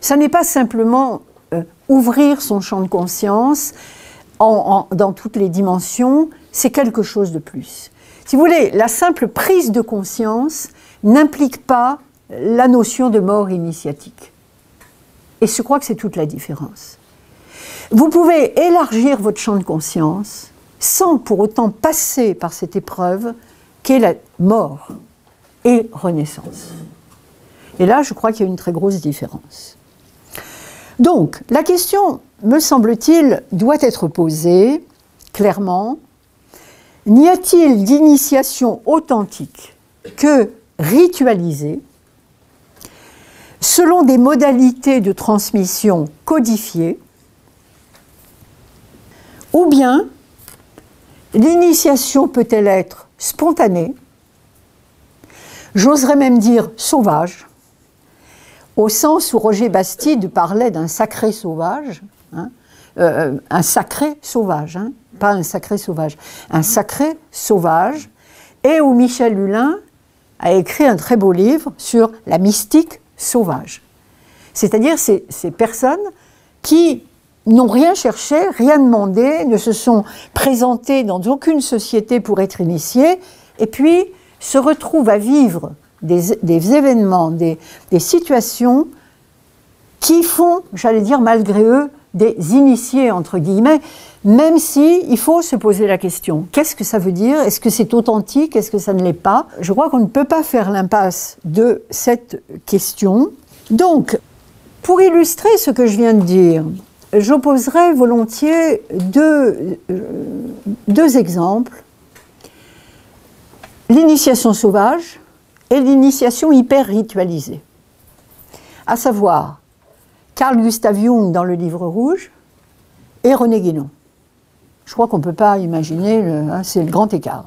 Ça n'est pas simplement ouvrir son champ de conscience dans toutes les dimensions, c'est quelque chose de plus. Si vous voulez, la simple prise de conscience n'implique pas la notion de mort initiatique. Et je crois que c'est toute la différence. Vous pouvez élargir votre champ de conscience sans pour autant passer par cette épreuve qu'est la mort et renaissance. Et là, je crois qu'il y a une très grosse différence. Donc, la question, me semble-t-il, doit être posée clairement. N'y a-t-il d'initiation authentique que ritualisée, selon des modalités de transmission codifiées, ou bien l'initiation peut-elle être spontanée, j'oserais même dire sauvage, au sens où Roger Bastide parlait d'un sacré sauvage, un sacré sauvage, pas un sacré sauvage, un sacré sauvage, et où Michel Hulin a écrit un très beau livre sur la mystique sauvage. C'est-à-dire ces personnes qui n'ont rien cherché, rien demandé, ne se sont présentées dans aucune société pour être initiées, et puis se retrouvent à vivre des événements, des situations qui font, j'allais dire malgré eux, des initiés, entre guillemets, même si il faut se poser la question, qu'est-ce que ça veut dire? Est-ce que c'est authentique? Est-ce que ça ne l'est pas? Je crois qu'on ne peut pas faire l'impasse de cette question. Donc, pour illustrer ce que je viens de dire, j'opposerai volontiers deux exemples. L'initiation sauvage et l'initiation hyper ritualisée. À savoir, Carl Gustav Jung dans le Livre rouge et René Guénon. Je crois qu'on ne peut pas imaginer, c'est le grand écart.